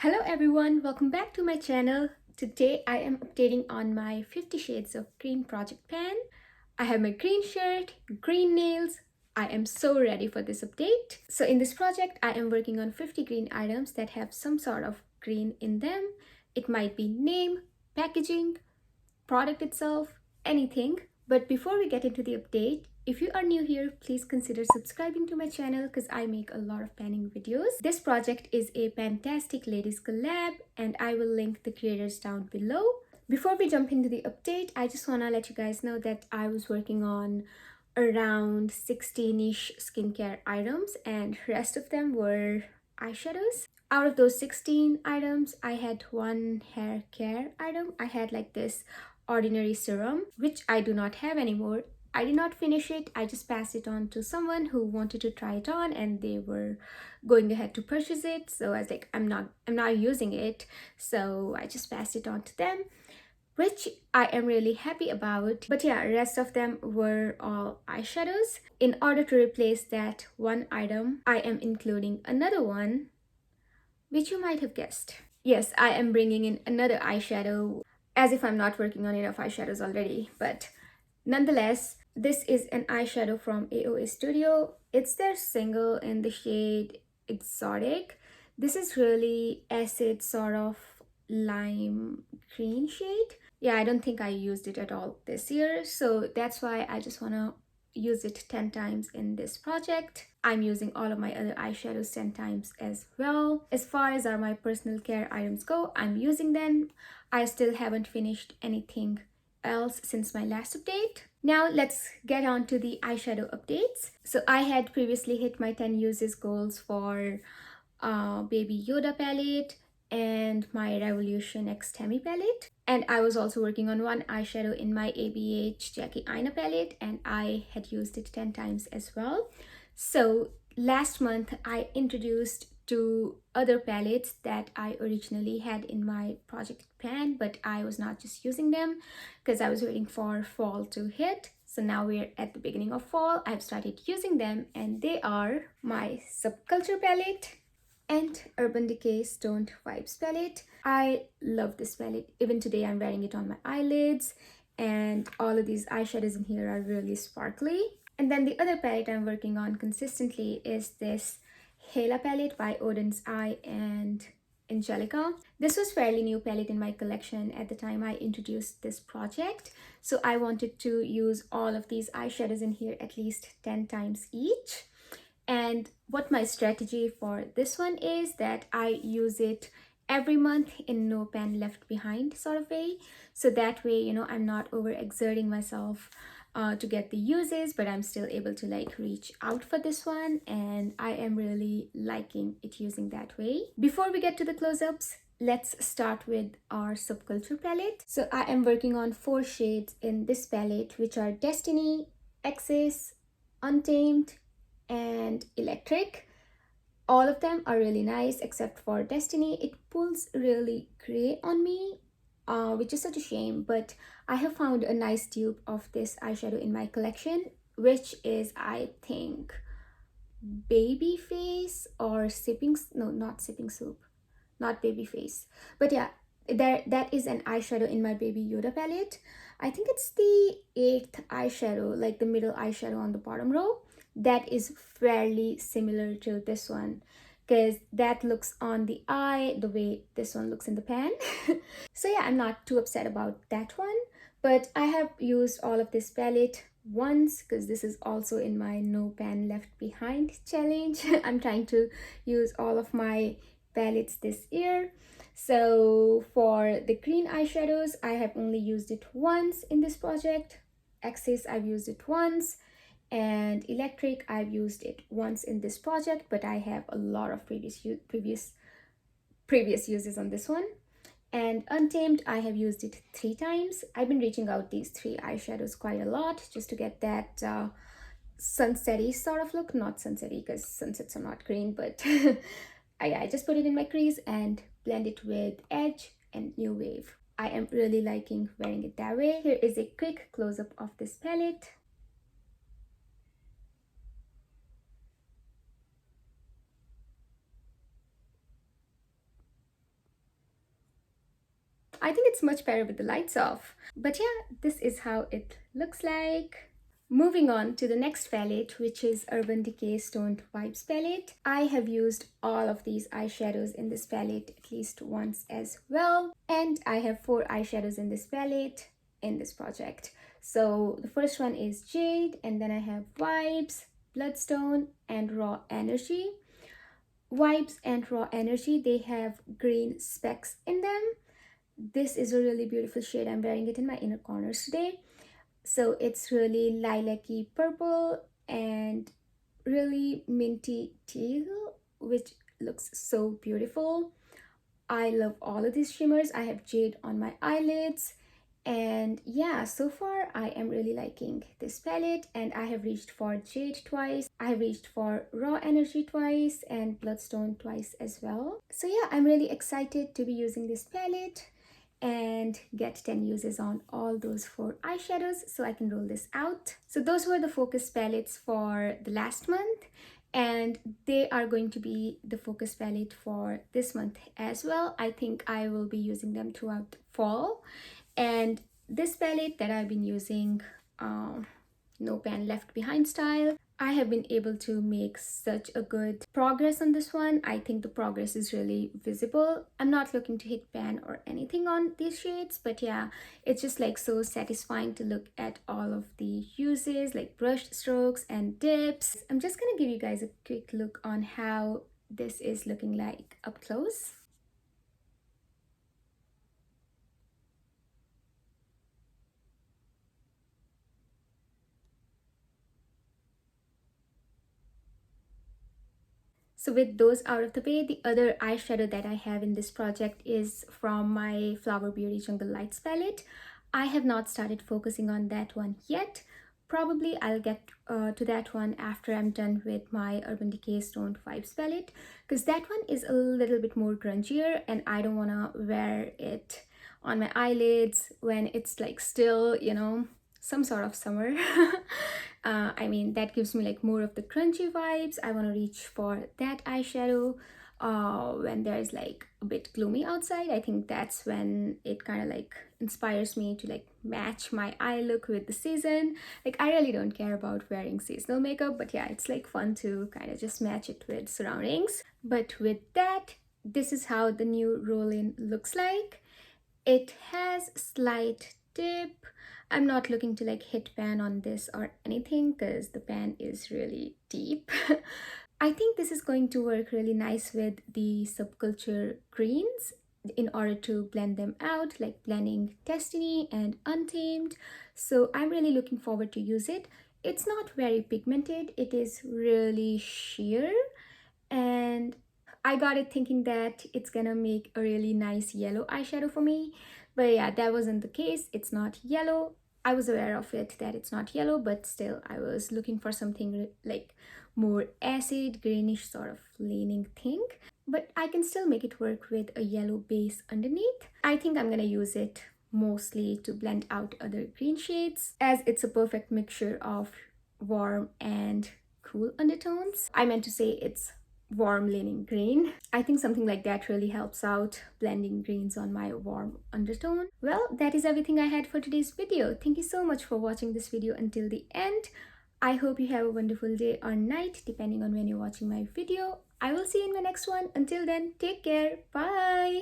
Hello everyone, welcome back to my channel. Today I am updating on my 50 Shades of Green project pan. I have my green shirt, green nails. I am so ready for this update. So in this project, I am working on 50 green items that have some sort of green in them. It might be name, packaging, product itself, anything. But before we get into the update, if you are new here, please consider subscribing to my channel because I make a lot of panning videos. This project is a Pantastic Ladies collab and I will link the creators down below. Before we jump into the update, I just want to let you guys know that I was working on around 60 niche skincare items and rest of them were eyeshadows. Out of those 16 items, I had one hair care item. I had like this ordinary serum, which I do not have anymore. I did not finish it. I just passed it on to someone who wanted to try it on and they were going ahead to purchase it. So I was like, I'm not using it. So I just passed it on to them, which I am really happy about. But yeah, rest of them were all eyeshadows. In order to replace that one item, I am including another one, which you might have guessed. Yes, I am bringing in another eyeshadow, as if I'm not working on enough eyeshadows already. But nonetheless, this is an eyeshadow from AOA Studio. It's their single in the shade Exotic. This is really acid sort of lime green shade. Yeah, I don't think I used it at all this year, so that's why I just want to use it 10 times in this project. I'm using all of my other eyeshadows 10 times as well. As far as my personal care items go, I'm using them. I still haven't finished anything else since my last update. Now let's get on to the eyeshadow updates. So I had previously hit my 10 uses goals for Baby Yoda palette and my Revolution X Temi palette. And I was also working on one eyeshadow in my ABH Jackie Aina palette and I had used it 10 times as well. So last month I introduced two other palettes that I originally had in my project pan, but I was not just using them because I was waiting for fall to hit. So now we're at the beginning of fall. I've started using them and they are my Subculture palette and Urban Decay Stoned Vibes palette. I love this palette. Even today I'm wearing it on my eyelids and all of these eyeshadows in here are really sparkly. And then the other palette I'm working on consistently is this Hela palette by Odin's Eye and Angelica. This was fairly new palette in my collection at the time I introduced this project. So I wanted to use all of these eyeshadows in here at least 10 times each. And what my strategy for this one is that I use it every month in no pan left behind sort of way. So that way, you know, I'm not overexerting myself to get the uses, but I'm still able to like reach out for this one. And I am really liking it using that way. Before we get to the close-ups, let's start with our Subculture palette. So I am working on 4 shades in this palette, which are Destiny, Excess, Untamed, and Electric. All of them are really nice except for Destiny. It pulls really gray on me, which is such a shame, but I have found a nice dupe of this eyeshadow in my collection, which is, I think, Babyface or Sipping, no, not Sipping Soup, not Babyface, but yeah, that is an eyeshadow in my Baby Yoda palette. I think it's the 8th eyeshadow, like the middle eyeshadow on the bottom row. That is fairly similar to this one because that looks on the eye the way this one looks in the pan. So yeah, I'm not too upset about that one, but I have used all of this palette once because this is also in my no pan left behind challenge. I'm trying to use all of my palettes this year. So for the green eyeshadows, I have only used it once in this project. Axis, I've used it once, and Electric, I've used it once in this project, but I have a lot of previous uses on this one. And Untamed, I have used it 3 times. I've been reaching out these 3 eyeshadows quite a lot just to get that sunsetty sort of look. Not sunsetty because sunsets are not green, but I just put it in my crease and blend it with Edge and New Wave. I am really liking wearing it that way. Here is a quick close-up of this palette. I think it's much better with the lights off. But yeah, this is how it looks like. Moving on to the next palette, which is Urban Decay Stoned Vibes palette. I have used all of these eyeshadows in this palette at least once as well. And I have 4 eyeshadows in this palette in this project. So the first one is Jade, and then I have Vibes, Bloodstone, and Raw Energy. Vibes and Raw Energy, they have green specks in them. This is a really beautiful shade. I'm wearing it in my inner corners today. So it's really lilac-y purple and really minty teal, which looks so beautiful. I love all of these shimmers. I have Jade on my eyelids, and yeah, so far I am really liking this palette, and I have reached for Jade twice, I have reached for Raw Energy twice, and Bloodstone twice as well. So yeah, I'm really excited to be using this palette and get 10 uses on all those 4 eyeshadows so I can roll this out. So those were the focus palettes for the last month, and they are going to be the focus palette for this month as well. I think I will be using them throughout fall. And this palette that I've been using, No Pan Left Behind style, I have been able to make such a good progress on this one. I think the progress is really visible. I'm not looking to hit pan or anything on these shades, but yeah, it's just like so satisfying to look at all of the uses, like brush strokes and dips. I'm just gonna give you guys a quick look on how this is looking like up close. So with those out of the way, the other eyeshadow that I have in this project is from my Flower Beauty Jungle Lights palette. I have not started focusing on that one yet. Probably I'll get to that one after I'm done with my Urban Decay Stoned Vibes palette, because that one is a little bit more grungier and I don't want to wear it on my eyelids when it's like still, you know, some sort of summer. I mean, that gives me like more of the crunchy vibes. I want to reach for that eyeshadow when there's like a bit gloomy outside. I think that's when it kind of like inspires me to like match my eye look with the season. Like, I really don't care about wearing seasonal makeup, but yeah, it's like fun to kind of just match it with surroundings. But with that, this is how the new roll-in looks like. It has slight dip. I'm not looking to like hit pan on this or anything because the pan is really deep. I think this is going to work really nice with the subculture greens in order to blend them out, like blending Destiny and Untamed. So I'm really looking forward to use it. It's not very pigmented, it is really sheer, and I got it thinking that it's gonna make a really nice yellow eyeshadow for me. But yeah, that wasn't the case. It's not yellow. I was aware of it that it's not yellow, but still I was looking for something like more acid greenish sort of leaning thing. But I can still make it work with a yellow base underneath. I think I'm gonna use it mostly to blend out other green shades, as it's a perfect mixture of warm and cool undertones. I meant to say it's warm leaning green. I think something like that really helps out blending greens on my warm undertone. Well, that is everything I had for today's video. Thank you so much for watching this video until the end. I hope you have a wonderful day or night depending on when you're watching my video. I will see you in my next one. Until then, take care. Bye.